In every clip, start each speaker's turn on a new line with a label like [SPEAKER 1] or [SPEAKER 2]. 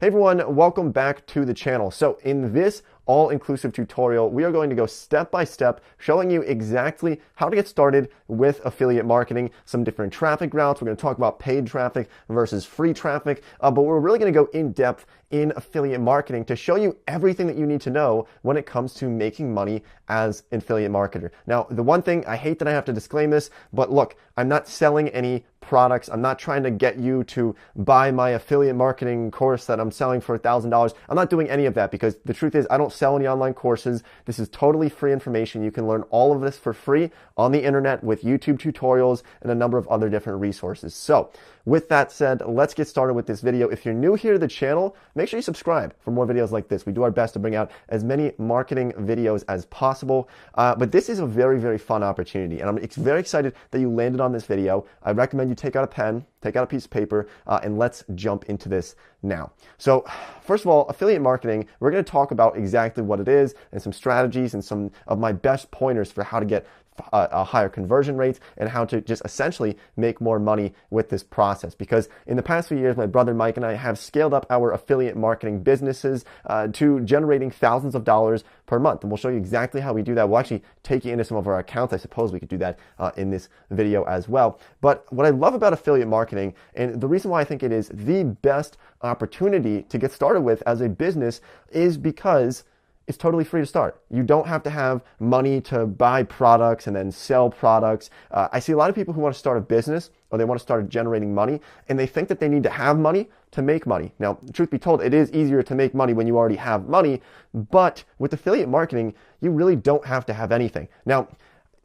[SPEAKER 1] Hey everyone, welcome back to the channel. So in this all-inclusive tutorial, we are going to go step by step, showing you exactly how to get started with affiliate marketing, some different traffic routes. We're going to talk about paid traffic versus free traffic, but we're really going to go in depth in affiliate marketing to show you everything that you need to know when it comes to making money as an affiliate marketer. Now, the one thing, I hate that I have to disclaim this, but look, I'm not selling any products. I'm not trying to get you to buy my affiliate marketing course that I'm selling for $1,000. I'm not doing any of that because the truth is I don't sell any online courses. This is totally free information. You can learn all of this for free on the internet with YouTube tutorials and a number of other different resources. So with that said, let's get started with this video. If you're new here to the channel, make sure you subscribe for more videos like this. We do our best to bring out as many marketing videos as possible. But this is a very, very fun opportunity. And I'm very excited that you landed on this video. I recommend you take out a pen, take out a piece of paper, and let's jump into this now. So first of all, affiliate marketing, we're going to talk about exactly what it is and some strategies and some of my best pointers for how to get higher conversion rates and how to just essentially make more money with this process. Because in the past few years, my brother Mike and I have scaled up our affiliate marketing businesses to generating thousands of dollars per month. And we'll show you exactly how we do that. We'll actually take you into some of our accounts. I suppose we could do that in this video as well. But what I love about affiliate marketing, and the reason why I think it is the best opportunity to get started with as a business, is because it's totally free to start. You don't have to have money to buy products and then sell products. I see a lot of people who want to start a business or they want to start generating money and they think that they need to have money to make money. Now, truth be told, it is easier to make money when you already have money, but with affiliate marketing, you really don't have to have anything. Now,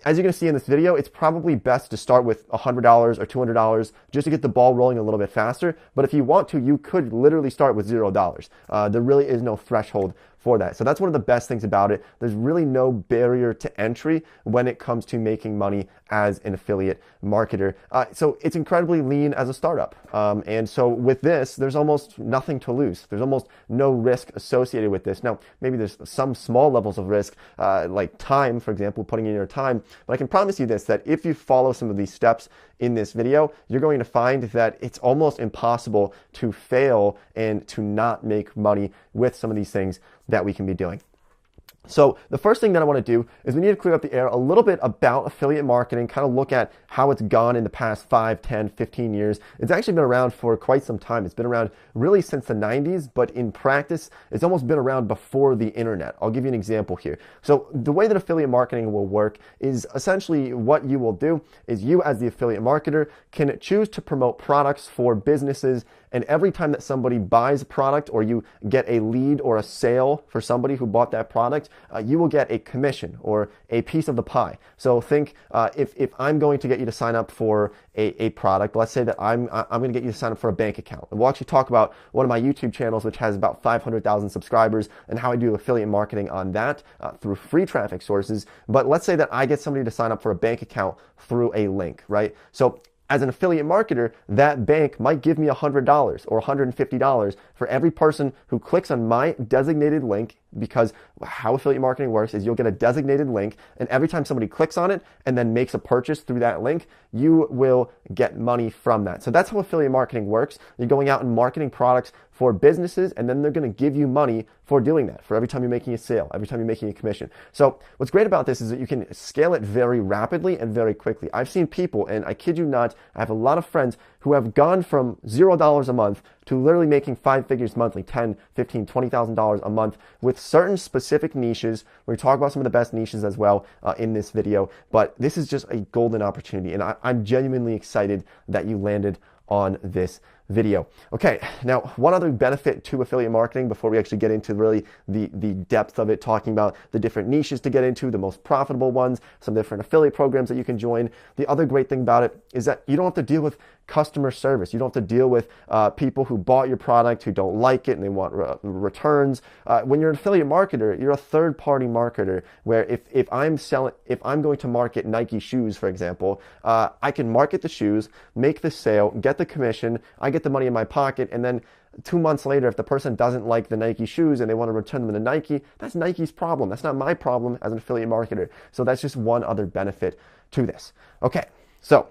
[SPEAKER 1] as you're going to see in this video, it's probably best to start with $100 or $200 just to get the ball rolling a little bit faster. But if you want to, you could literally start with $0. There really is no threshold for that. So that's one of the best things about it. There's really no barrier to entry when it comes to making money as an affiliate marketer. So it's incredibly lean as a startup. And so with this, there's almost nothing to lose. There's almost no risk associated with this. Now, maybe there's some small levels of risk, like time, for example, putting in your time. But I can promise you this, that if you follow some of these steps in this video, you're going to find that it's almost impossible to fail and to not make money with some of these things that we can be doing. So the first thing that I want to do is we need to clear up the air a little bit about affiliate marketing, kind of look at how it's gone in the past 5, 10, 15 years. It's actually been around for quite some time. It's been around really since the 90s, but in practice, it's almost been around before the internet. I'll give you an example here. So the way that affiliate marketing will work is essentially what you will do is you as the affiliate marketer can choose to promote products for businesses, and every time that somebody buys a product or you get a lead or a sale for somebody who bought that product, you will get a commission or a piece of the pie. So think if I'm going to get you to sign up for a product, let's say that I'm going to get you to sign up for a bank account. And we'll actually talk about one of my YouTube channels, which has about 500,000 subscribers, and how I do affiliate marketing on that through free traffic sources. But let's say that I get somebody to sign up for a bank account through a link, right? So as an affiliate marketer, that bank might give me $100 or $150 for every person who clicks on my designated link, because how affiliate marketing works is you'll get a designated link, and every time somebody clicks on it and then makes a purchase through that link, you will get money from that. So that's how affiliate marketing works. You're going out and marketing products for businesses, and then they're going to give you money for doing that, for every time you're making a sale, every time you're making a commission. So what's great about this is that you can scale it very rapidly and very quickly. I've seen people, and I kid you not, I have a lot of friends who have gone from $0 a month to literally making 5 figures monthly, $10,000, $15,000, $20,000 a month with certain specific niches. We're going to talk about some of the best niches as well in this video, but this is just a golden opportunity, and I'm genuinely excited that you landed on this video. Okay, now one other benefit to affiliate marketing before we actually get into really the depth of it, talking about the different niches to get into, the most profitable ones, some different affiliate programs that you can join. The other great thing about it is that you don't have to deal with customer service. You don't have to deal with people who bought your product who don't like it and they want returns. When you're an affiliate marketer, you're a third-party marketer, where if I'm going to market Nike shoes, for example, I can market the shoes, make the sale, get the commission, I get the money in my pocket, and then 2 months later, if the person doesn't like the Nike shoes and they want to return them to Nike, that's Nike's problem. That's not my problem as an affiliate marketer. So that's just one other benefit to this. Okay, so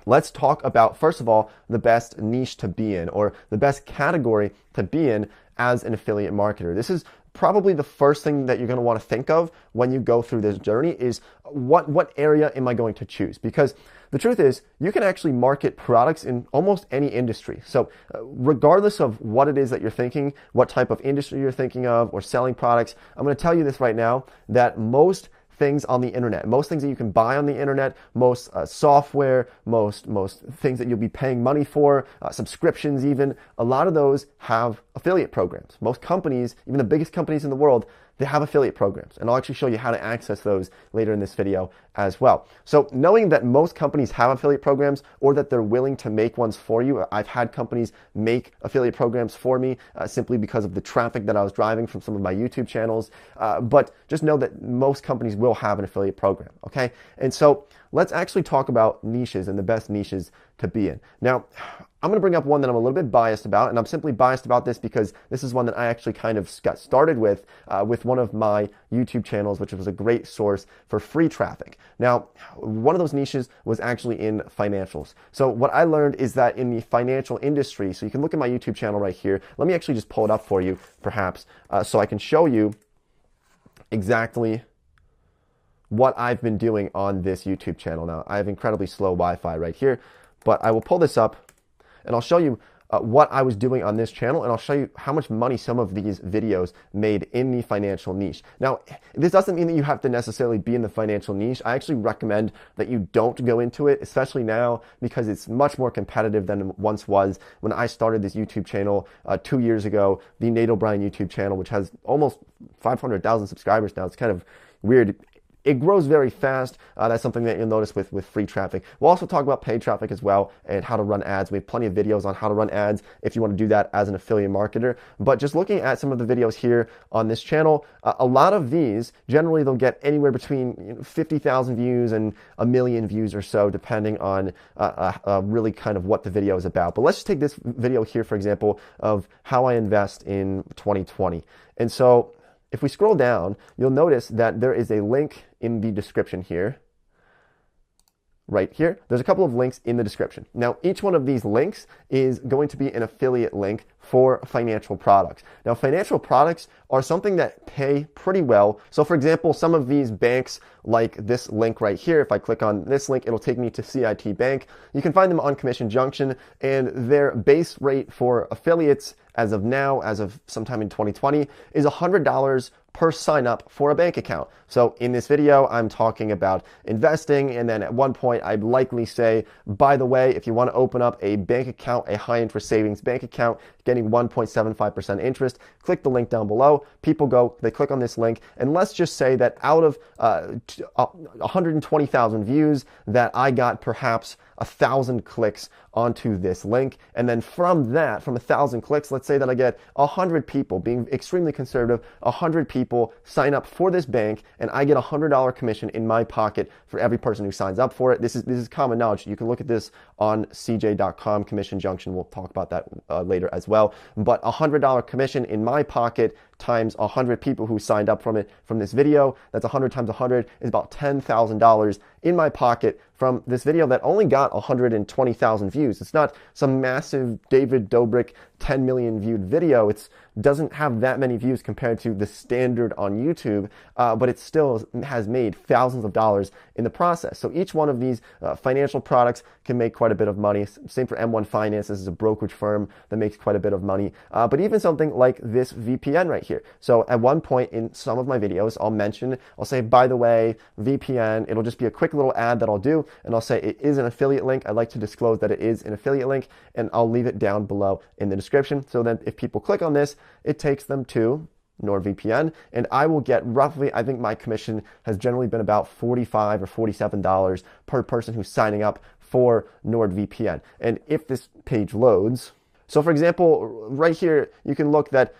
[SPEAKER 1] let's talk about, first of all, the best niche to be in, or the best category to be in as an affiliate marketer. This is probably the first thing that you're going to want to think of when you go through this journey is what area am I going to choose? Because the truth is, you can actually market products in almost any industry. So regardless of what it is that you're thinking, what type of industry you're thinking of, or selling products, I'm going to tell you this right now, that most things on the internet, most things that you can buy on the internet, most software, most things that you'll be paying money for, subscriptions even, a lot of those have affiliate programs. Most companies, even the biggest companies in the world, they have affiliate programs, and I'll actually show you how to access those later in this video as well. So knowing that most companies have affiliate programs, or that they're willing to make ones for you, I've had companies make affiliate programs for me simply because of the traffic that I was driving from some of my YouTube channels, but just know that most companies will have an affiliate program, okay? And so let's actually talk about niches and the best niches to be in. Now, I'm going to bring up one that I'm a little bit biased about, and I'm simply biased about this because this is one that I actually kind of got started with one of my YouTube channels, which was a great source for free traffic. Now, one of those niches was actually in financials. So what I learned is that in the financial industry, so you can look at my YouTube channel right here. Let me actually just pull it up for you, perhaps, so I can show you exactly what I've been doing on this YouTube channel. Now, I have incredibly slow Wi-Fi right here, but I will pull this up and I'll show you what I was doing on this channel, and I'll show you how much money some of these videos made in the financial niche. Now, this doesn't mean that you have to necessarily be in the financial niche. I actually recommend that you don't go into it, especially now, because it's much more competitive than it once was. When I started this YouTube channel 2 years ago, the Nate O'Brien YouTube channel, which has almost 500,000 subscribers now, it's kind of weird. It grows very fast. That's something that you'll notice with free traffic. We'll also talk about paid traffic as well and how to run ads. We have plenty of videos on how to run ads if you want to do that as an affiliate marketer. But just looking at some of the videos here on this channel, a lot of these, generally they'll get anywhere between 50,000 views and 1 million views or so, depending on really kind of what the video is about. But let's just take this video here, for example, of how I invest in 2020. And so if we scroll down, you'll notice that there is a link in the description here. Right here, there's a couple of links in the description. Now, each one of these links is going to be an affiliate link for financial products. Now, financial products are something that pay pretty well. So for example, some of these banks, like this link right here, if I click on this link, it'll take me to CIT Bank. You can find them on Commission Junction, and their base rate for affiliates as of now, as of sometime in 2020, is $100 per sign up for a bank account. So in this video, I'm talking about investing, and then at one point I'd likely say, by the way, if you want to open up a bank account, a high interest savings bank account, getting 1.75% interest, click the link down below. People go, they click on this link, and let's just say that out of 120,000 views, that I got perhaps 1,000 clicks onto this link. And then from that, from 1,000 clicks, let's say that I get 100 people, being extremely conservative, 100 people sign up for this bank, and I get $100 commission in my pocket for every person who signs up for it. This is common knowledge. You can look at this on cj.com, Commission Junction. We'll talk about that later as well. But $100 commission in my pocket times 100 people who signed up from this video, that's 100 times 100 is about $10,000 in my pocket from this video that only got 120,000 views. It's not some massive David Dobrik 10 million viewed video. It doesn't have that many views compared to the standard on YouTube, but it still has made thousands of dollars in the process. So each one of these financial products can make quite a bit of money. Same for M1 Finance. This is a brokerage firm that makes quite a bit of money. But even something like this VPN right here. So at one point in some of my videos, I'll say, by the way, VPN, it'll just be a quick little ad that I'll do, and I'll say it is an affiliate link. I'd like to disclose that it is an affiliate link, and I'll leave it down below in the description. So then if people click on this, it takes them to NordVPN, and I will get roughly, I think my commission has generally been about $45 or $47 per person who's signing up for NordVPN. And if this page loads, so for example, right here, you can look that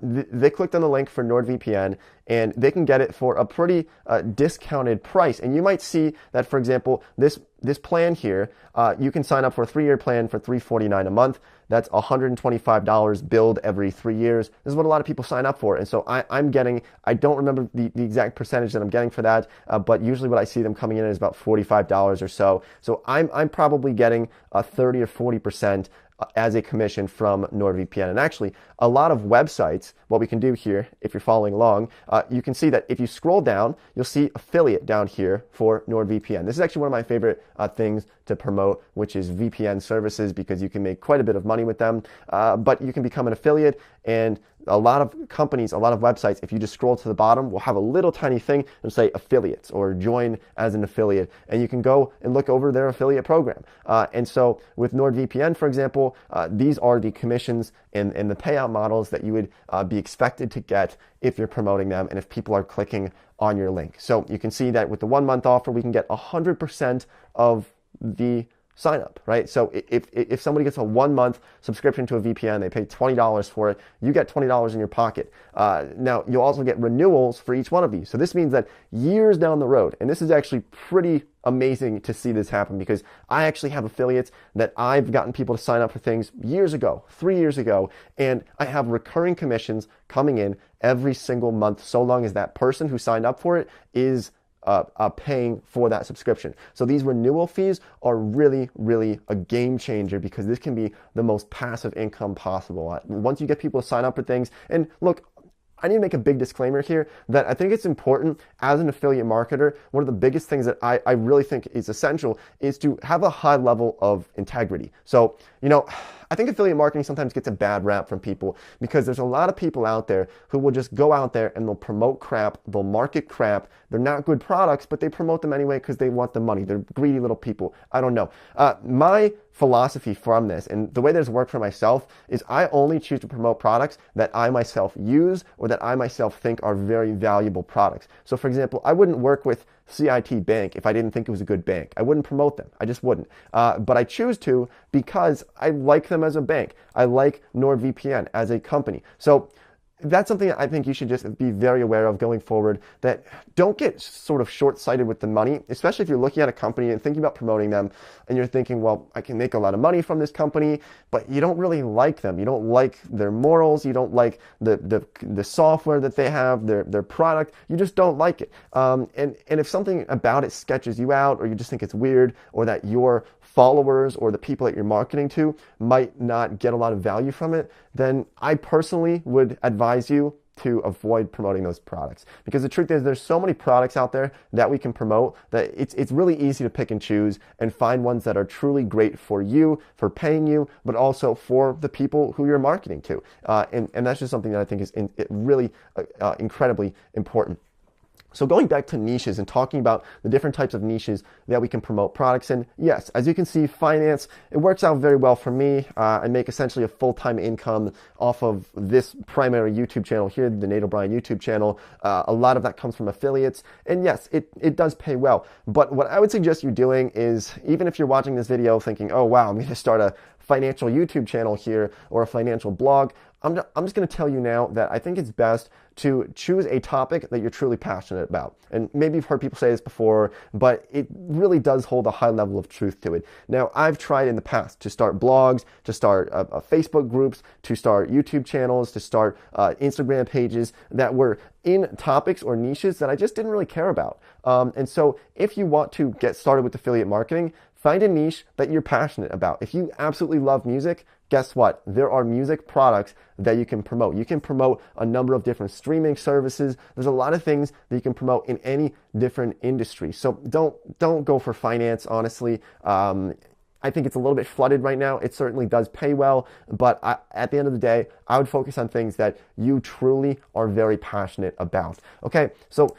[SPEAKER 1] they clicked on the link for NordVPN, and they can get it for a pretty discounted price. And you might see that, for example, this this plan here, you can sign up for a 3-year plan for $349 a month. That's $125 billed every 3 years. This is what a lot of people sign up for. And so I'm getting, I don't remember the exact percentage that I'm getting for that, but usually what I see them coming in is about $45 or so. So I'm probably getting 30 or 40% as a commission from NordVPN. And actually, a lot of websites, what we can do here, if you're following along, you can see that if you scroll down, you'll see affiliate down here for NordVPN. This is actually one of my favorite things to promote, which is VPN services, because you can make quite a bit of money with them, but you can become an affiliate. And a lot of companies, a lot of websites, if you just scroll to the bottom, will have a little tiny thing and say affiliates or join as an affiliate. And you can go and look over their affiliate program. And so with NordVPN, for example, these are the commissions and the payout models that you would be expected to get if you're promoting them and if people are clicking on your link. So you can see that with the 1-month offer, we can get 100% of the sign up, right? So if somebody gets a 1-month subscription to a VPN, they pay $20 for it, you get $20 in your pocket. Now, you'll also get renewals for each one of these. So this means that years down the road, and this is actually pretty amazing to see this happen, because I actually have affiliates that I've gotten people to sign up for things years ago, 3 years ago, and I have recurring commissions coming in every single month, so long as that person who signed up for it is paying for that subscription. So these renewal fees are really, really a game changer, because this can be the most passive income possible. Once you get people to sign up for things, and look, I need to make a big disclaimer here that I think it's important as an affiliate marketer. One of the biggest things that I really think is essential is to have a high level of integrity. So, I think affiliate marketing sometimes gets a bad rap from people, because there's a lot of people out there who will just go out there and they'll promote crap, they'll market crap. They're not good products, but they promote them anyway because they want the money. They're greedy little people. I don't know. My philosophy from this, and the way that it's worked for myself, is I only choose to promote products that I myself use or that I myself think are very valuable products. So for example, I wouldn't work with CIT Bank if I didn't think it was a good bank. I wouldn't promote them. I just wouldn't. But I choose to because I like them as a bank. I like NordVPN as a company. So that's something I think you should just be very aware of going forward, that don't get sort of short-sighted with the money, especially if you're looking at a company and thinking about promoting them and you're thinking, well, I can make a lot of money from this company, but you don't really like them. You don't like their morals. You don't like the software that they have, their product. You just don't like it. And if something about it sketches you out, or you just think it's weird, or that your followers or the people that you're marketing to might not get a lot of value from it, then I personally would advise you to avoid promoting those products. Because the truth is, there's so many products out there that we can promote that it's really easy to pick and choose and find ones that are truly great for you, for paying you, but also for the people who you're marketing to. And that's just something that I think is really incredibly important. So going back to niches and talking about the different types of niches that we can promote products in, yes, as you can see, finance, it works out very well for me. I make essentially a full-time income off of this primary YouTube channel here, the Nate O'Brien YouTube channel. A lot of that comes from affiliates. And yes, it does pay well. But what I would suggest you doing is, even if you're watching this video thinking, oh, wow, I'm going to start a financial YouTube channel here or a financial blog, I'm just going to tell you now that I think it's best to choose a topic that you're truly passionate about. And maybe you've heard people say this before, but it really does hold a high level of truth to it. Now, I've tried in the past to start blogs, to start Facebook groups, to start YouTube channels, to start Instagram pages that were in topics or niches that I just didn't really care about. And so if you want to get started with affiliate marketing, find a niche that you're passionate about. If you absolutely love music, guess what? There are music products that you can promote. You can promote a number of different streaming services. There's a lot of things that you can promote in any different industry. So don't go for finance, honestly. I think it's a little bit flooded right now. It certainly does pay well, but at the end of the day, I would focus on things that you truly are very passionate about. Okay, so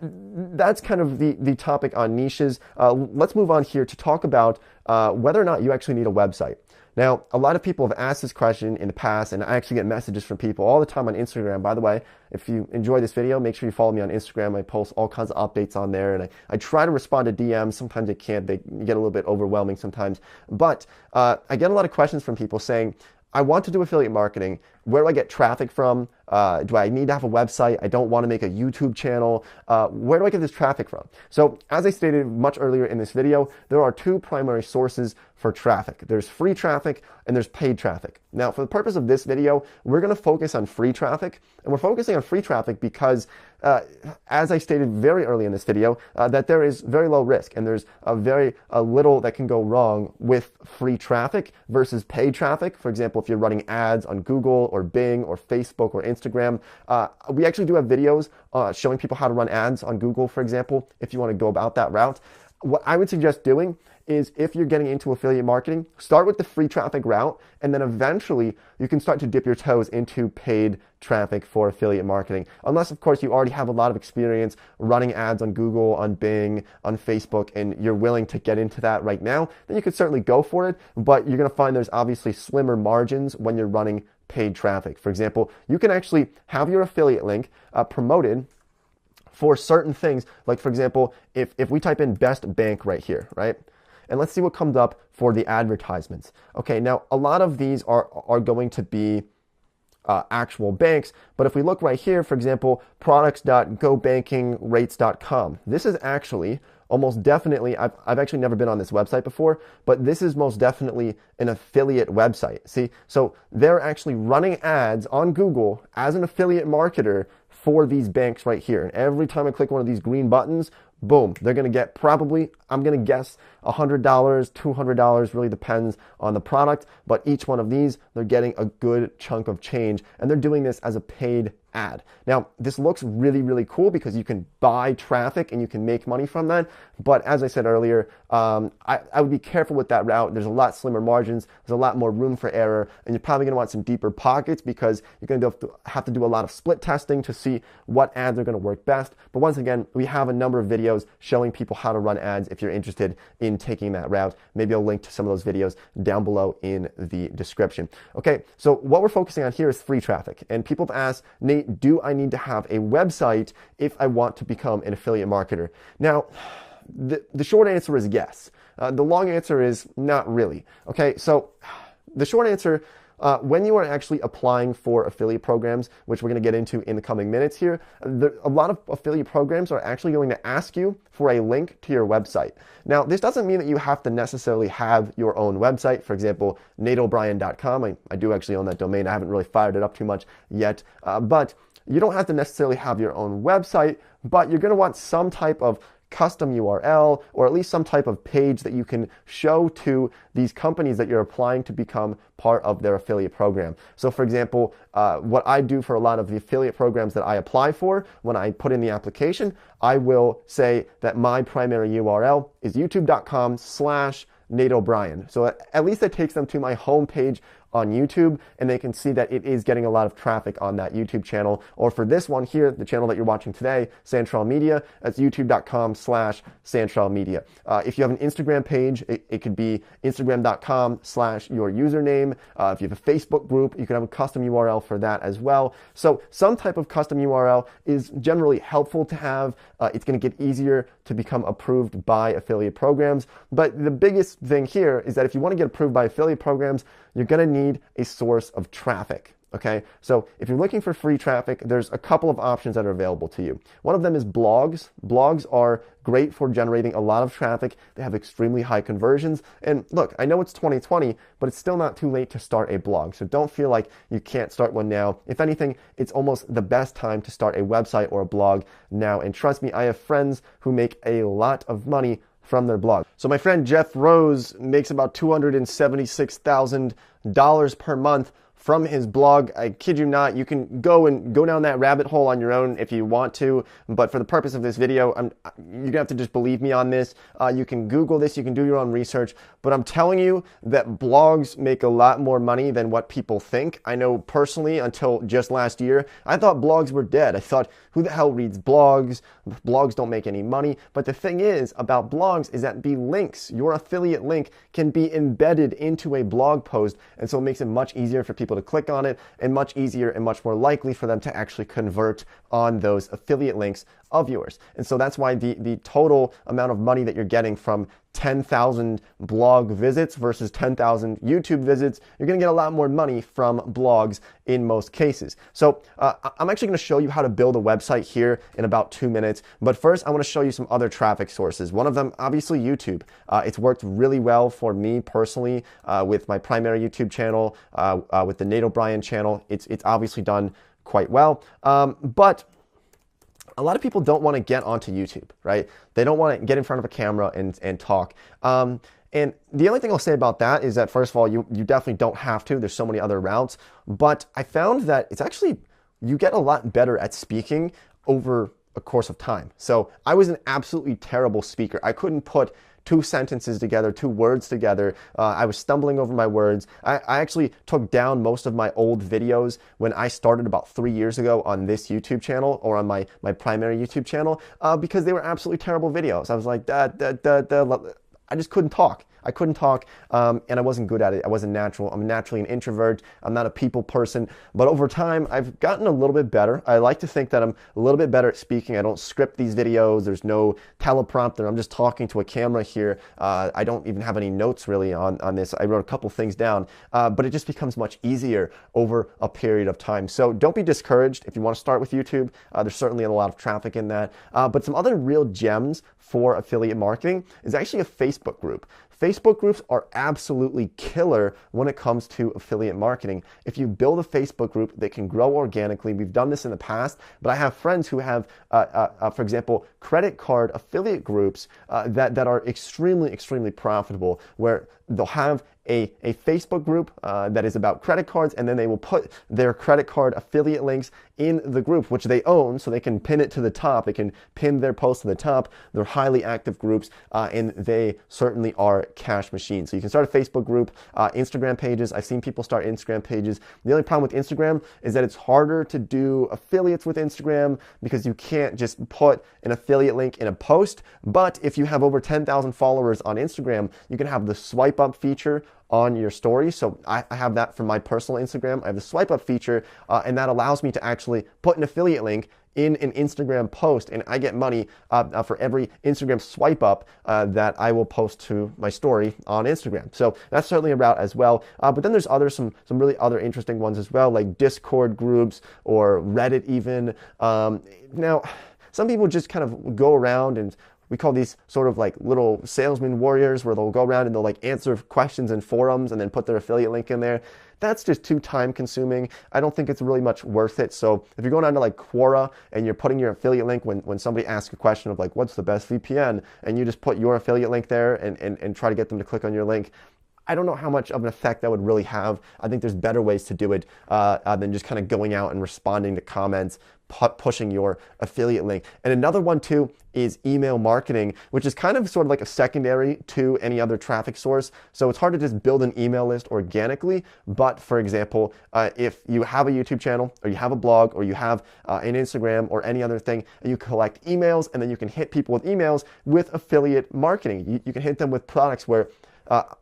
[SPEAKER 1] that's kind of the topic on niches. Let's move on here to talk about whether or not you actually need a website. Now, a lot of people have asked this question in the past, and I actually get messages from people all the time on Instagram. By the way, if you enjoy this video, make sure you follow me on Instagram. I post all kinds of updates on there, and I try to respond to DMs. Sometimes I can't. They get a little bit overwhelming sometimes. But I get a lot of questions from people saying, I want to do affiliate marketing. Where do I get traffic from? Do I need to have a website? I don't want to make a YouTube channel. Where do I get this traffic from? So as I stated much earlier in this video, there are two primary sources for traffic. There's free traffic and there's paid traffic. Now, for the purpose of this video, we're going to focus on free traffic, and we're focusing on free traffic because, as I stated very early in this video, that there is very low risk and there's very little that can go wrong with free traffic versus paid traffic. For example, if you're running ads on Google or Bing or Facebook or Instagram, we actually do have videos showing people how to run ads on Google, for example, if you want to go about that route. What I would suggest doing is, if you're getting into affiliate marketing, start with the free traffic route, and then eventually you can start to dip your toes into paid traffic for affiliate marketing. Unless, of course, you already have a lot of experience running ads on Google, on Bing, on Facebook, and you're willing to get into that right now, then you could certainly go for it, but you're going to find there's obviously slimmer margins when you're running paid traffic. For example, you can actually have your affiliate link promoted for certain things. Like, for example, if we type in best bank right here, right? And let's see what comes up for the advertisements. Okay, now a lot of these are going to be actual banks, but if we look right here, for example, products.gobankingrates.com, this is actually almost definitely, I've actually never been on this website before, but this is most definitely an affiliate website. See, so they're actually running ads on Google as an affiliate marketer for these banks right here. And every time I click one of these green buttons, boom, they're going to get probably, I'm going to guess, $100, $200, really depends on the product. But each one of these, they're getting a good chunk of change. And they're doing this as a paid ad. Now, this looks really, really cool because you can buy traffic and you can make money from that. But as I said earlier, I would be careful with that route. There's a lot slimmer margins. There's a lot more room for error. And you're probably going to want some deeper pockets because you're going to have to do a lot of split testing to see what ads are going to work best. But once again, we have a number of videos showing people how to run ads if you're interested in taking that route. Maybe I'll link to some of those videos down below in the description. Okay, so what we're focusing on here is free traffic. And people have asked, Nate, do I need to have a website if I want to become an affiliate marketer? Now, the short answer is yes. The long answer is not really. Okay, so the short answer, when you are actually applying for affiliate programs, which we're going to get into in the coming minutes here, a lot of affiliate programs are actually going to ask you for a link to your website. Now, this doesn't mean that you have to necessarily have your own website. For example, nateobrien.com. I do actually own that domain. I haven't really fired it up too much yet, but you don't have to necessarily have your own website, but you're going to want some type of custom URL, or at least some type of page that you can show to these companies that you're applying to become part of their affiliate program. So for example, what I do for a lot of the affiliate programs that I apply for, when I put in the application, I will say that my primary URL is youtube.com/Nate O'Brien. So at least it takes them to my homepage on YouTube, and they can see that it is getting a lot of traffic on that YouTube channel. Or for this one here, the channel that you're watching today, Santrel Media, that's youtube.com/Santrel Media. If you have an Instagram page, it could be instagram.com/your username. If you have a Facebook group, you could have a custom URL for that as well. So some type of custom URL is generally helpful to have. It's going to get easier to become approved by affiliate programs. But the biggest thing here is that if you want to get approved by affiliate programs, you're going to need a source of traffic. Okay, so if you're looking for free traffic, there's a couple of options that are available to you. One of them is blogs. Blogs are great for generating a lot of traffic. They have extremely high conversions. And look, I know it's 2020, but it's still not too late to start a blog. So don't feel like you can't start one now. If anything, it's almost the best time to start a website or a blog now. And trust me, I have friends who make a lot of money from their blog. So my friend Jeff Rose makes about $276,000 per month from his blog. I kid you not, you can go down that rabbit hole on your own if you want to, but for the purpose of this video, you're gonna have to just believe me on this. You can Google this, you can do your own research, but I'm telling you that blogs make a lot more money than what people think. I know personally, until just last year, I thought blogs were dead. I thought, who the hell reads blogs? Blogs don't make any money. But the thing is about blogs is that the links, your affiliate link, can be embedded into a blog post, and so it makes it much easier for people to click on it, and much easier and much more likely for them to actually convert on those affiliate links of yours. And so that's why the total amount of money that you're getting from 10,000 blog visits versus 10,000 YouTube visits, you're going to get a lot more money from blogs in most cases. So I'm actually going to show you how to build a website here in about 2 minutes. But first, I want to show you some other traffic sources. One of them, obviously, YouTube. It's worked really well for me personally with my primary YouTube channel, with the Nate O'Brien channel. It's obviously done quite well. But a lot of people don't want to get onto YouTube, right? They don't want to get in front of a camera and talk. And the only thing I'll say about that is that, first of all, you definitely don't have to. There's so many other routes. But I found that it's actually, you get a lot better at speaking over a course of time. So I was an absolutely terrible speaker. I couldn't put 2 sentences together, 2 words together. I was stumbling over my words. I actually took down most of my old videos when I started about 3 years ago on this YouTube channel, or on my primary YouTube channel, because they were absolutely terrible videos. I was like, I just couldn't talk. I couldn't talk, and I wasn't good at it. I wasn't natural. I'm naturally an introvert. I'm not a people person. But over time, I've gotten a little bit better. I like to think that I'm a little bit better at speaking. I don't script these videos. There's no teleprompter. I'm just talking to a camera here. I don't even have any notes really on this. I wrote a couple things down, but it just becomes much easier over a period of time. So don't be discouraged if you want to start with YouTube. There's certainly a lot of traffic in that. But some other real gems for affiliate marketing is actually a Facebook group. Facebook groups are absolutely killer when it comes to affiliate marketing. If you build a Facebook group, they can grow organically. We've done this in the past, but I have friends who have, for example, credit card affiliate groups that are extremely, extremely profitable, where they'll have a Facebook group that is about credit cards, and then they will put their credit card affiliate links in the group, which they own, so they can pin it to the top. They can pin their post to the top. They're highly active groups, and they certainly are cash machines. So you can start a Facebook group, Instagram pages. I've seen people start Instagram pages. The only problem with Instagram is that it's harder to do affiliates with Instagram because you can't just put an affiliate link in a post. But if you have over 10,000 followers on Instagram, you can have the swipe up feature on your story. So I have that for my personal Instagram. I have the swipe up feature, and that allows me to actually put an affiliate link in an Instagram post, and I get money for every Instagram swipe up that I will post to my story on Instagram. So that's certainly a route as well. But then there's some really other interesting ones as well, like Discord groups or Reddit even. Now, some people just kind of go around, and we call these sort of like little salesman warriors, where they'll go around and they'll like answer questions in forums and then put their affiliate link in there. That's just too time consuming. I don't think it's really much worth it. So if you're going down to like Quora and you're putting your affiliate link when somebody asks a question of like, what's the best VPN? And you just put your affiliate link there and try to get them to click on your link, I don't know how much of an effect that would really have. I think there's better ways to do it than just kind of going out and responding to comments, pushing your affiliate link. And another one too is email marketing, which is kind of sort of like a secondary to any other traffic source. So it's hard to just build an email list organically. But for example, if you have a YouTube channel, or you have a blog, or you have an Instagram or any other thing, and you collect emails, and then you can hit people with emails with affiliate marketing. You can hit them with products where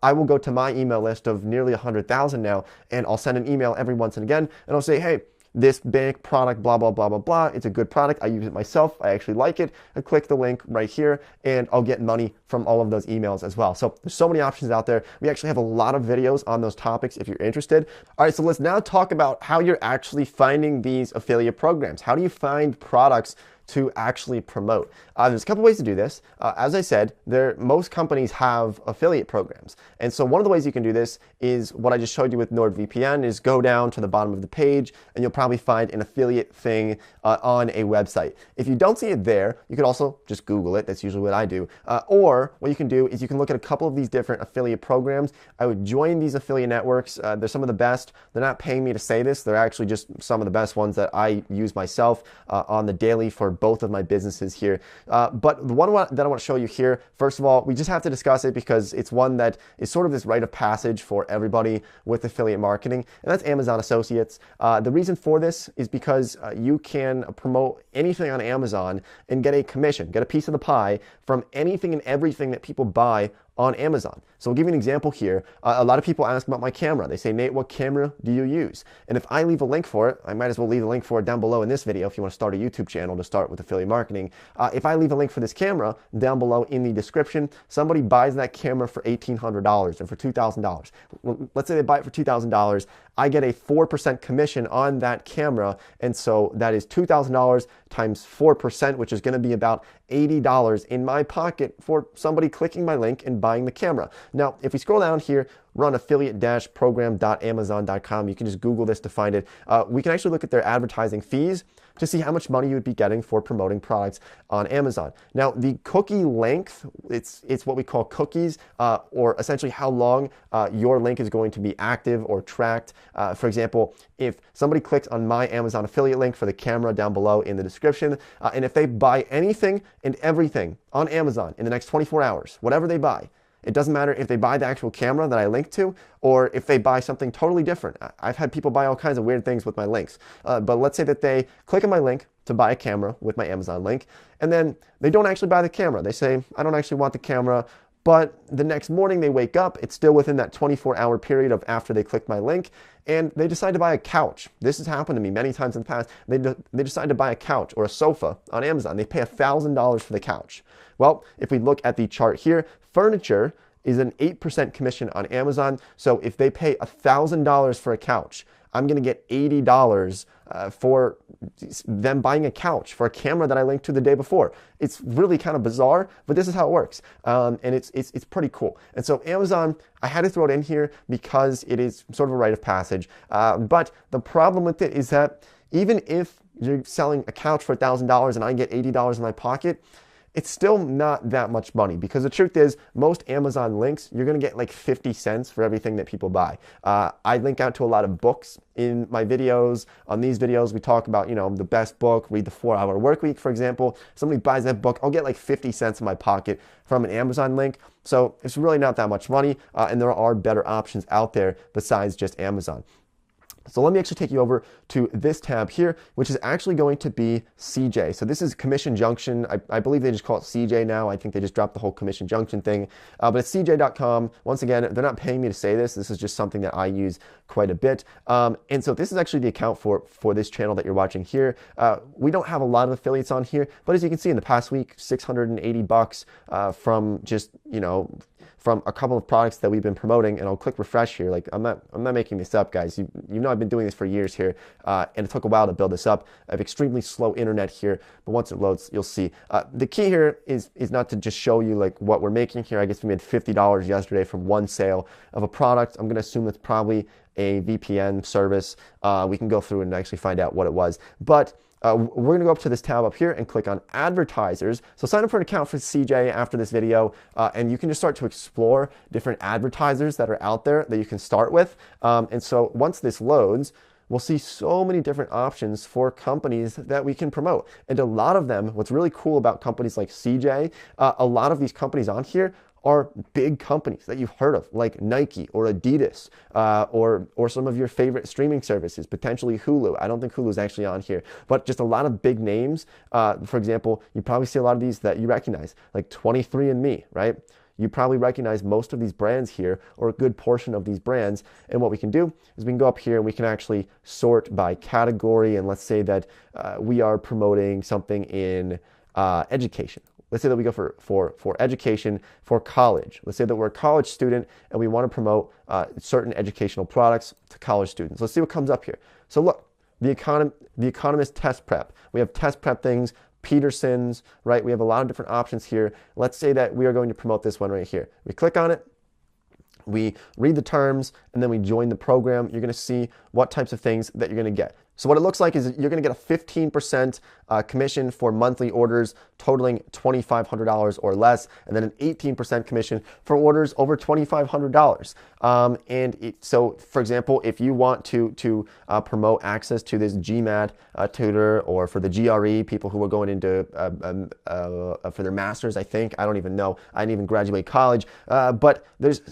[SPEAKER 1] I will go to my email list of nearly 100,000 now, and I'll send an email every once and again, and I'll say, hey, this bank product, blah, blah, blah, blah, blah. It's a good product. I use it myself. I actually like it. I click the link right here, and I'll get money from all of those emails as well. So there's so many options out there. We actually have a lot of videos on those topics if you're interested. All right, so let's now talk about how you're actually finding these affiliate programs. How do you find products to actually promote? There's a couple ways to do this. As I said, most companies have affiliate programs. And so one of the ways you can do this is what I just showed you with NordVPN, is go down to the bottom of the page, and you'll probably find an affiliate thing on a website. If you don't see it there, you could also just Google it. That's usually what I do. Or what you can do is you can look at a couple of these different affiliate programs. I would join these affiliate networks. They're some of the best. They're not paying me to say this. They're actually just some of the best ones that I use myself on the daily for both of my businesses here. But the one that I want to show you here, first of all, we just have to discuss it because it's one that is sort of this rite of passage for everybody with affiliate marketing, and that's Amazon Associates. The reason for this is because you can promote anything on Amazon and get a commission, get a piece of the pie from anything and everything that people buy on Amazon. So I'll give you an example here. A lot of people ask about my camera. They say, Nate, what camera do you use? And if I leave a link for it, I might as well leave a link for it down below in this video if you want to start a YouTube channel to start with affiliate marketing. If I leave a link for this camera down below in the description, somebody buys that camera for $1,800 or for $2,000. Let's say they buy it for $2,000. I get a 4% commission on that camera, and so that is $2,000 times 4%, which is going to be about $80 in my pocket for somebody clicking my link and buying the camera. Now, if we scroll down here, run affiliate-program.amazon.com. You can just Google this to find it. We can actually look at their advertising fees to see how much money you would be getting for promoting products on Amazon. Now, the cookie length, it's what we call cookies, or essentially how long your link is going to be active or tracked. For example, if somebody clicks on my Amazon affiliate link for the camera down below in the description, and if they buy anything and everything on Amazon in the next 24 hours, whatever they buy, it doesn't matter if they buy the actual camera that I linked to or if they buy something totally different. I've had people buy all kinds of weird things with my links. But let's say that they click on my link to buy a camera with my Amazon link, and then they don't actually buy the camera. They say, I don't actually want the camera, but the next morning they wake up, it's still within that 24-hour period of after they clicked my link, and they decide to buy a couch. This has happened to me many times in the past. They decide to buy a couch or a sofa on Amazon. They pay $1,000 for the couch. Well, if we look at the chart here, furniture is an 8% commission on Amazon. So if they pay $1,000 for a couch, I'm going to get $80 for them buying a couch for a camera that I linked to the day before. It's really kind of bizarre, but this is how it works. And it's pretty cool. And so Amazon, I had to throw it in here because it is sort of a rite of passage. But the problem with it is that even if you're selling a couch for $1,000 and I get $80 in my pocket, it's still not that much money, because the truth is most Amazon links, you're going to get like 50 cents for everything that people buy. I link out to a lot of books in my videos. On these videos, we talk about, the best book, Read the 4-Hour Workweek, for example. Somebody buys that book, I'll get like 50 cents in my pocket from an Amazon link. So it's really not that much money, and there are better options out there besides just Amazon. So let me actually take you over to this tab here, which is actually going to be CJ. So this is Commission Junction. I believe they just call it CJ now. I think they just dropped the whole Commission Junction thing. But it's CJ.com. Once again, they're not paying me to say this. This is just something that I use quite a bit. And so this is actually the account for this channel that you're watching here. We don't have a lot of affiliates on here, but as you can see in the past week, $680 from just, from a couple of products that we've been promoting. And I'll click refresh here. Like I'm not making this up, guys. You know I've been doing this for years here, and it took a while to build this up. I have extremely slow internet here, but once it loads, you'll see. The key here is not to just show you like what we're making here. I guess we made $50 yesterday from one sale of a product. I'm going to assume that's probably a VPN service. We can go through and actually find out what it was, but we're going to go up to this tab up here and click on advertisers. So sign up for an account for CJ after this video, and you can just start to explore different advertisers that are out there that you can start with. And so once this loads, we'll see so many different options for companies that we can promote. And a lot of them, what's really cool about companies like CJ, a lot of these companies on here are big companies that you've heard of, like Nike or Adidas, or some of your favorite streaming services, potentially Hulu. I don't think Hulu is actually on here, but just a lot of big names. For example, you probably see a lot of these that you recognize, like 23andMe, right? You probably recognize most of these brands here, or a good portion of these brands. And what we can do is we can go up here and we can actually sort by category. And let's say that we are promoting something in education. Let's say that we go for education for college. Let's say that we're a college student and we want to promote certain educational products to college students. Let's see what comes up here. So look, the Economist Test Prep. We have test prep things, Peterson's, right? We have a lot of different options here. Let's say that we are going to promote this one right here. We click on it, we read the terms, and then we join the program. You're going to see what types of things that you're going to get. So what it looks like is you're going to get a 15% commission for monthly orders totaling $2,500 or less, and then an 18% commission for orders over $2,500. So, for example, if you want to promote access to this GMAT tutor, or for the GRE, people who are going into for their masters, I think. I don't even know. I didn't even graduate college. But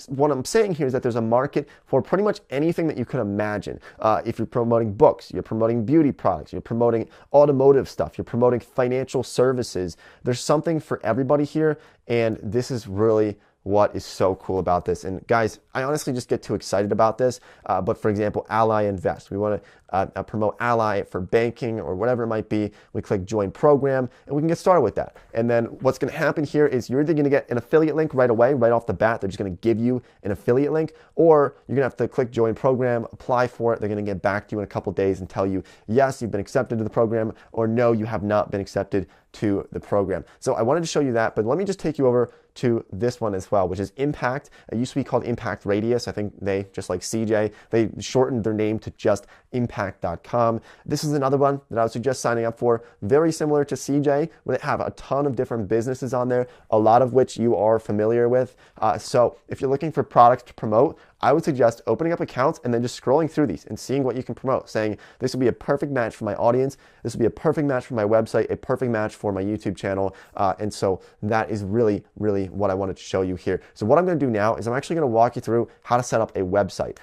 [SPEAKER 1] what I'm saying here is that there's a market for pretty much anything that you could imagine. If you're promoting books, you're promoting beauty products, you're promoting automotive stuff, you're promoting financial services, there's something for everybody here, and this is really what is so cool about this. And guys, I honestly just get too excited about this. But for example, Ally Invest. We want to promote Ally for banking or whatever it might be. We click join program and we can get started with that. And then what's going to happen here is you're either going to get an affiliate link right away, right off the bat. They're just going to give you an affiliate link, or you're going to have to click join program, apply for it. They're going to get back to you in a couple days and tell you, yes, you've been accepted to the program, or no, you have not been accepted to the program. So I wanted to show you that, but let me just take you over to this one as well, which is Impact. It used to be called Impact Radius. I think they, just like CJ, they shortened their name to just impact.com. This is another one that I would suggest signing up for. Very similar to CJ, where they have a ton of different businesses on there, a lot of which you are familiar with. So if you're looking for products to promote, I would suggest opening up accounts and then just scrolling through these and seeing what you can promote, saying this would be a perfect match for my audience, this would be a perfect match for my website, a perfect match for my YouTube channel. And so that is really, really what I wanted to show you here. So what I'm going to do now is I'm actually going to walk you through how to set up a website,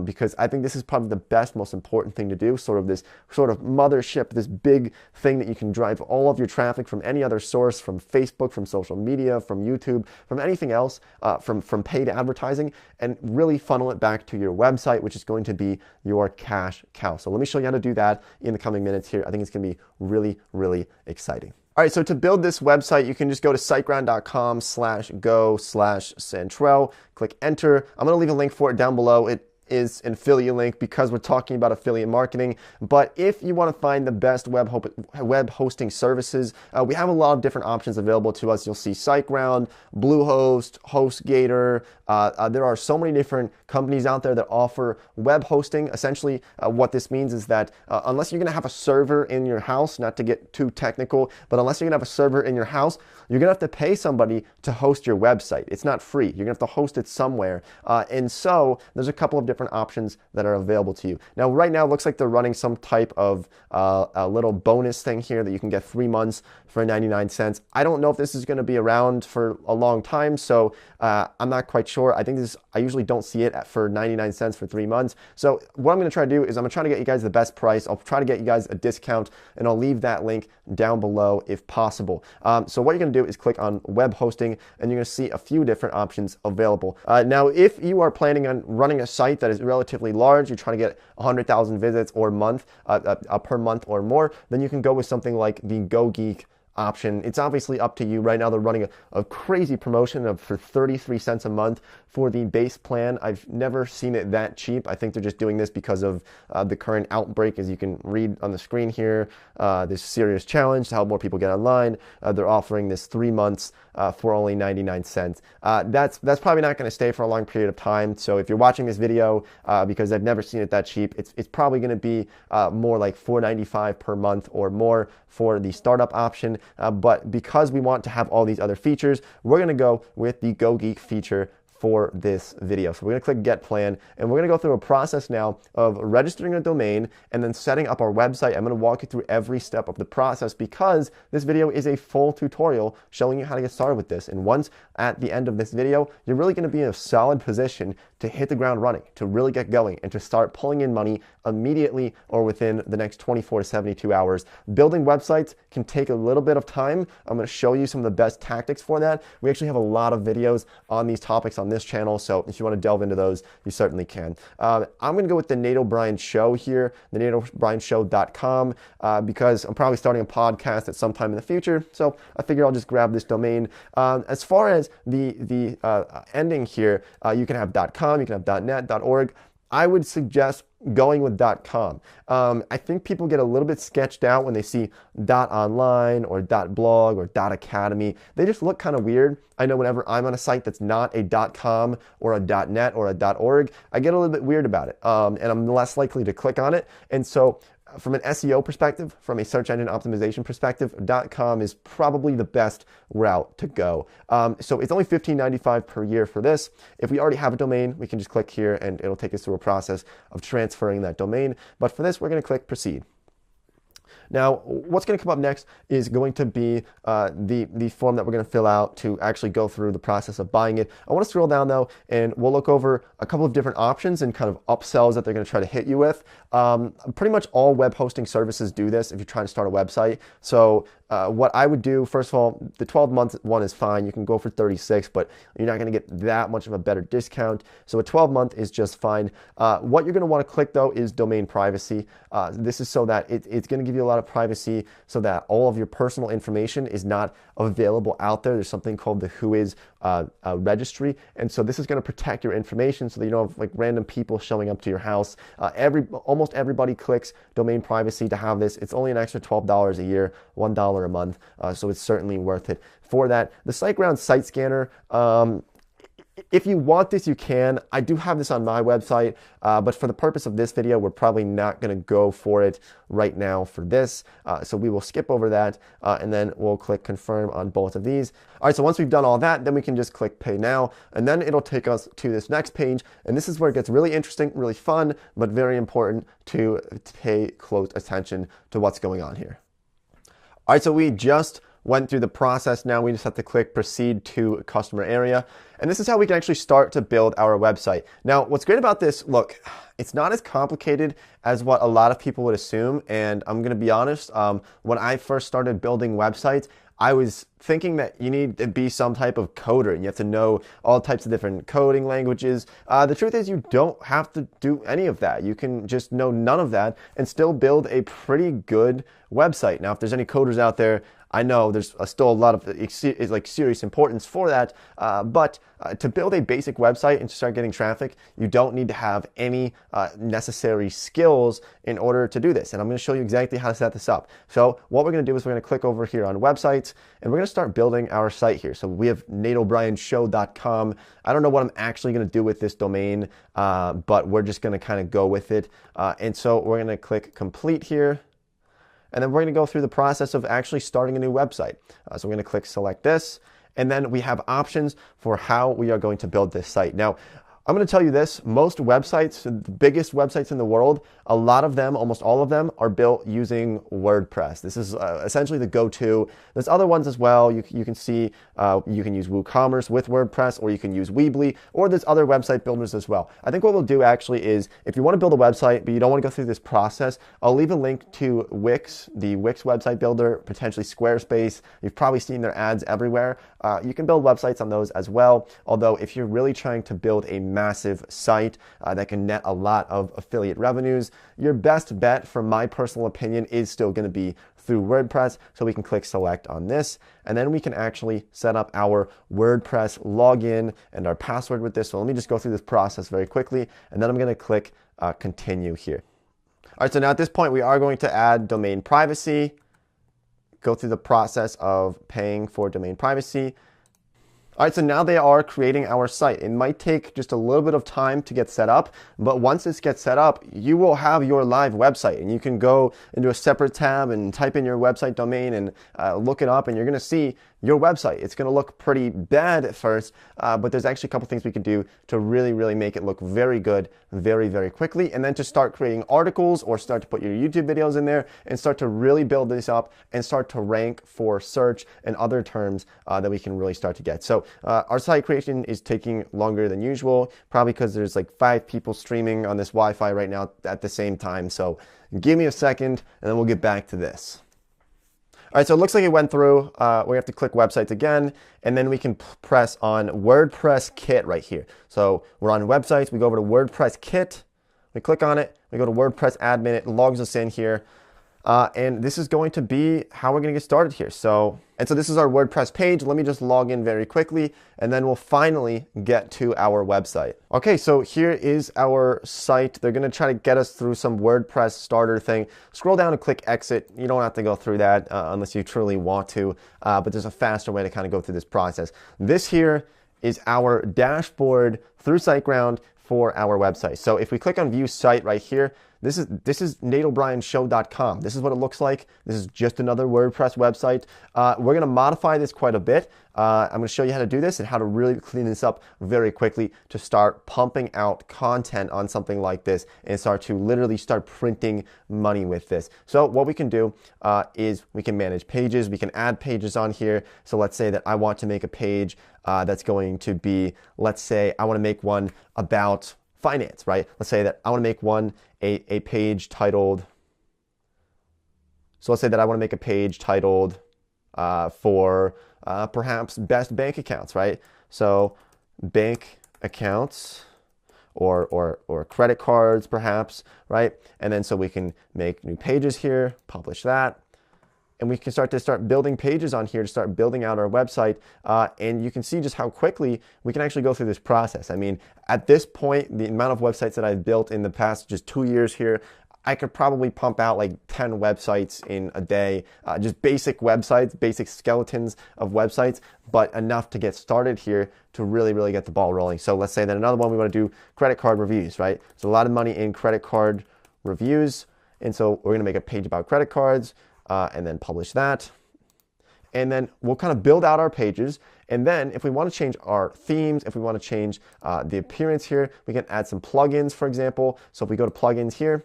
[SPEAKER 1] because I think this is probably the best, most important thing to do, sort of this sort of mothership, this big thing that you can drive all of your traffic from any other source, from Facebook, from social media, from YouTube, from anything else, from paid advertising, and really funnel it back to your website, which is going to be your cash cow. So let me show you how to do that in the coming minutes here. I think it's going to be really, really exciting. All right, so to build this website, you can just go to siteground.com/go/Santrell, click enter. I'm going to leave a link for it down below. It is an affiliate link because we're talking about affiliate marketing. But if you want to find the best web hosting services, we have a lot of different options available to us. You'll see SiteGround, Bluehost, HostGator. There are so many different companies out there that offer web hosting. Essentially, what this means is that unless you're going to have a server in your house, not to get too technical, but unless you're going to have a server in your house, you're going to have to pay somebody to host your website. It's not free. You're going to have to host it somewhere. And so there's a couple of different options that are available to you. Now, right now, it looks like they're running some type of a little bonus thing here that you can get 3 months for 99 cents. I don't know if this is going to be around for a long time, so I'm not quite sure. I think I usually don't see it for 99 cents for 3 months. So what I'm going to try to do is I'm going to try to get you guys the best price. I'll try to get you guys a discount, and I'll leave that link down below if possible. So what you're going to do is click on web hosting, and you're going to see a few different options available. Now, if you are planning on running a site that is relatively large, you're trying to get 100,000 visits or per month or more, then you can go with something like the GoGeek option. It's obviously up to you. Right now they're running a crazy promotion for 33 cents a month for the base plan. I've never seen it that cheap. I think they're just doing this because of the current outbreak, as you can read on the screen here, this serious challenge to help more people get online. They're offering this 3 months for only 99 cents. That's probably not going to stay for a long period of time. So if you're watching this video, because I've never seen it that cheap, it's probably going to be more like $4.95 per month or more for the startup option. But because we want to have all these other features, we're going to go with the GoGeek feature for this video. So we're going to click Get Plan, and we're going to go through a process now of registering a domain and then setting up our website. I'm going to walk you through every step of the process because this video is a full tutorial showing you how to get started with this. And once at the end of this video, you're really going to be in a solid position to hit the ground running, to really get going, and to start pulling in money immediately or within the next 24 to 72 hours. Building websites can take a little bit of time. I'm going to show you some of the best tactics for that. We actually have a lot of videos on these topics on this channel, so if you want to delve into those, you certainly can. I'm going to go with the Nate O'Brien Show here, the NateO'BrienShow.com, because I'm probably starting a podcast at some time in the future, so I figure I'll just grab this domain. As far as the ending here, you can have .com, you can have .net, .org. I would suggest going with .com. I think people get a little bit sketched out when they see .online or .blog or .academy. They just look kind of weird. I know whenever I'm on a site that's not a .com or a .net or a .org, I get a little bit weird about it, and I'm less likely to click on it. And so from an SEO perspective, from a search engine optimization perspective, .com is probably the best route to go. So it's only $15.95 per year for this. If we already have a domain, we can just click here and it'll take us through a process of transferring that domain. But for this, we're going to click Proceed. Now, what's going to come up next is going to be the form that we're going to fill out to actually go through the process of buying it. I want to scroll down though, and we'll look over a couple of different options and kind of upsells that they're going to try to hit you with. Pretty much all web hosting services do this if you're trying to start a website. So what I would do, first of all, the 12-month one is fine. You can go for 36, but you're not going to get that much of a better discount. So a 12-month is just fine. What you're going to want to click though is domain privacy. This is so that it's going to give you a lot of privacy so that all of your personal information is not available out there. There's something called the Whois registry. And so this is going to protect your information so that you don't have like random people showing up to your house. Almost everybody clicks domain privacy to have this. It's only an extra $12 a year, $1 a month. So it's certainly worth it for that. The SiteGround Site Scanner, if you want this, you can. I do have this on my website, but for the purpose of this video, we're probably not going to go for it right now for this. So we will skip over that, and then we'll click confirm on both of these. All right, so once we've done all that, then we can just click pay now, and then it'll take us to this next page. And this is where it gets really interesting, really fun, but very important to pay close attention to what's going on here. All right, so we just went through the process. Now we just have to click proceed to customer area. And this is how we can actually start to build our website. Now, what's great about this, look, it's not as complicated as what a lot of people would assume. And I'm going to be honest, when I first started building websites, I was thinking that you need to be some type of coder and you have to know all types of different coding languages. The truth is you don't have to do any of that. You can just know none of that and still build a pretty good website. Now, if there's any coders out there, I know there's still a lot of serious importance for that, but to build a basic website and to start getting traffic, you don't need to have any necessary skills in order to do this. And I'm going to show you exactly how to set this up. So what we're going to do is we're going to click over here on websites, and we're going to start building our site here. So we have nateobryanshow.com. I don't know what I'm actually going to do with this domain, but we're just going to kind of go with it. And so we're going to click complete here. And then we're going to go through the process of actually starting a new website. So we're going to click select this, and then we have options for how we are going to build this site. Now, I'm going to tell you this, most websites, the biggest websites in the world, a lot of them, almost all of them, are built using WordPress. This is essentially the go-to. There's other ones as well. You can see you can use WooCommerce with WordPress, or you can use Weebly, or there's other website builders as well. I think what we'll do actually is, if you want to build a website, but you don't want to go through this process, I'll leave a link to Wix, the Wix website builder, potentially Squarespace. You've probably seen their ads everywhere. You can build websites on those as well. Although if you're really trying to build a massive site that can net a lot of affiliate revenues, your best bet, from my personal opinion, is still going to be through WordPress. So we can click select on this, and then we can actually set up our WordPress login and our password with this. So let me just go through this process very quickly, and then I'm going to click continue here. All right, so now at this point, we are going to add domain privacy, go through the process of paying for domain privacy. All right, so now they are creating our site. It might take just a little bit of time to get set up, but once this gets set up, you will have your live website, and you can go into a separate tab and type in your website domain and look it up, and you're going to see your website. It's going to look pretty bad at first, but there's actually a couple things we can do to really, really make it look very good very, very quickly, and then to start creating articles or start to put your YouTube videos in there and start to really build this up and start to rank for search and other terms that we can really start to get. So our site creation is taking longer than usual, probably because there's like 5 people streaming on this Wi-Fi right now at the same time. So give me a second and then we'll get back to this. All right, so it looks like it went through. We have to click websites again, and then we can press on WordPress Kit right here. So we're on websites, we go over to WordPress Kit, we click on it, we go to WordPress admin, it logs us in here. And this is going to be how we're going to get started here. So this is our WordPress page. Let me just log in very quickly, and then we'll finally get to our website. Okay, so here is our site. They're going to try to get us through some WordPress starter thing. Scroll down and click exit. You don't have to go through that unless you truly want to, but there's a faster way to kind of go through this process. This here is our dashboard through SiteGround for our website. So if we click on view site right here, this is nateobrienshow.com. This is what it looks like. This is just another WordPress website. We're going to modify this quite a bit. I'm going to show you how to do this and how to really clean this up very quickly to start pumping out content on something like this and start to literally start printing money with this. So what we can do is we can manage pages. We can add pages on here. So let's say that I want to make a page that's going to be, let's say I want to make one about finance, right? Let's say that I want to make one a page titled, so let's say that I want to make a page titled for perhaps best bank accounts, right? So bank accounts or credit cards perhaps, right? And then so we can make new pages here, publish that. And we can start building pages on here to start building out our website. And you can see just how quickly we can actually go through this process. I mean, at this point, the amount of websites that I've built in the past just 2 years here, I could probably pump out like 10 websites in a day, just basic websites, basic skeletons of websites, but enough to get started here to really, really get the ball rolling. So let's say that another one, we want to do credit card reviews, right? There's a lot of money in credit card reviews. And so we're going to make a page about credit cards. And then publish that. And then we'll kind of build out our pages. And then if we want to change our themes, if we want to change the appearance here, we can add some plugins, for example. So if we go to plugins here,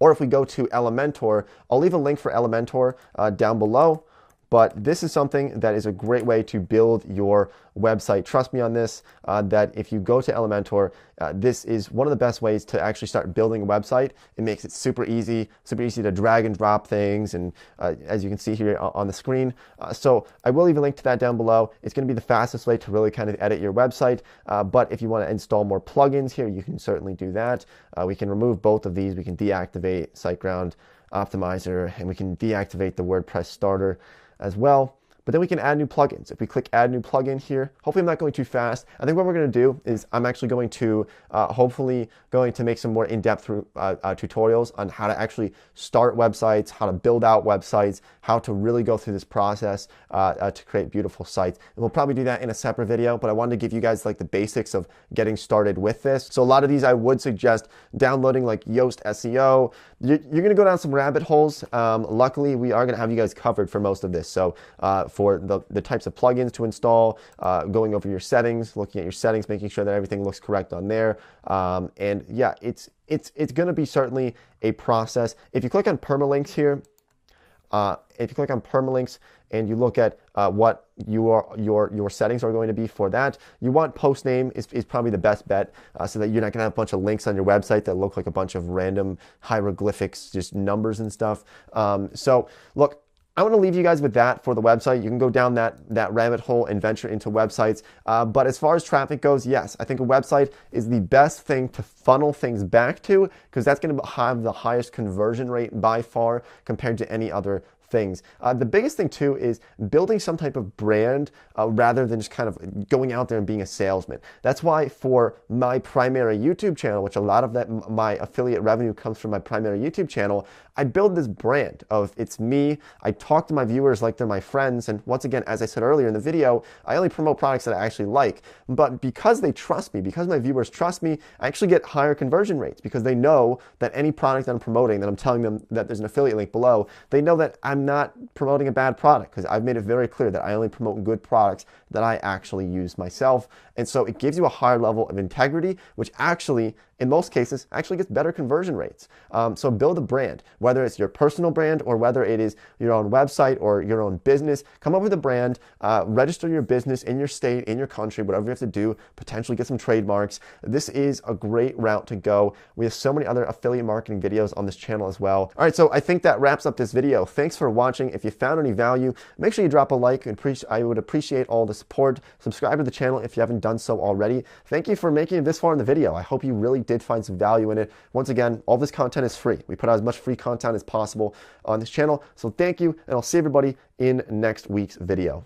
[SPEAKER 1] or if we go to Elementor, I'll leave a link for Elementor down below. But this is something that is a great way to build your website. Trust me on this, that if you go to Elementor, this is one of the best ways to actually start building a website. It makes it super easy to drag and drop things, and as you can see here on the screen. So I will leave a link to that down below. It's going to be the fastest way to really kind of edit your website. But if you want to install more plugins here, you can certainly do that. We can remove both of these. We can deactivate SiteGround Optimizer, and we can deactivate the WordPress starter as well. But then we can add new plugins. If we click add new plugin here, hopefully I'm not going too fast. I think what we're going to do is I'm actually going to hopefully going to make some more in-depth tutorials on how to actually start websites, how to build out websites, how to really go through this process to create beautiful sites. And we'll probably do that in a separate video, but I wanted to give you guys like the basics of getting started with this. So a lot of these I would suggest downloading, like Yoast SEO. You're going to go down some rabbit holes. Luckily, we are going to have you guys covered for most of this. So for the types of plugins to install, going over your settings, looking at your settings, making sure that everything looks correct on there. And yeah, it's going to be certainly a process. If you click on permalinks here, if you click on permalinks and you look at what your settings are going to be for that, you want post name is probably the best bet, so that you're not going to have a bunch of links on your website that look like a bunch of random hieroglyphics, just numbers and stuff. So look, I want to leave you guys with that for the website. You can go down that rabbit hole and venture into websites. But as far as traffic goes, yes, I think a website is the best thing to funnel things back to, because that's going to have the highest conversion rate by far compared to any other things. The biggest thing too is building some type of brand rather than just kind of going out there and being a salesman. That's why for my primary YouTube channel, which a lot of my affiliate revenue comes from my primary YouTube channel, I build this brand of it's me. I talk to my viewers like they're my friends. And once again, as I said earlier in the video, I only promote products that I actually like. But because they trust me, because my viewers trust me, I actually get higher conversion rates because they know that any product that I'm promoting, that I'm telling them that there's an affiliate link below, they know that I'm not promoting a bad product, because I've made it very clear that I only promote good products that I actually use myself. And so it gives you a higher level of integrity, which actually, in most cases, actually gets better conversion rates. So build a brand, whether it's your personal brand or whether it is your own website or your own business. Come up with a brand, register your business in your state, in your country, whatever you have to do, potentially get some trademarks. This is a great route to go. We have so many other affiliate marketing videos on this channel as well. All right, so I think that wraps up this video. Thanks for watching. If you found any value, make sure you drop a like. I would appreciate all the support. Subscribe to the channel if you haven't done so already. Thank you for making it this far in the video. I hope you really did find some value in it. Once again, all this content is free. We put out as much free content as possible on this channel. So thank you, and I'll see everybody in next week's video.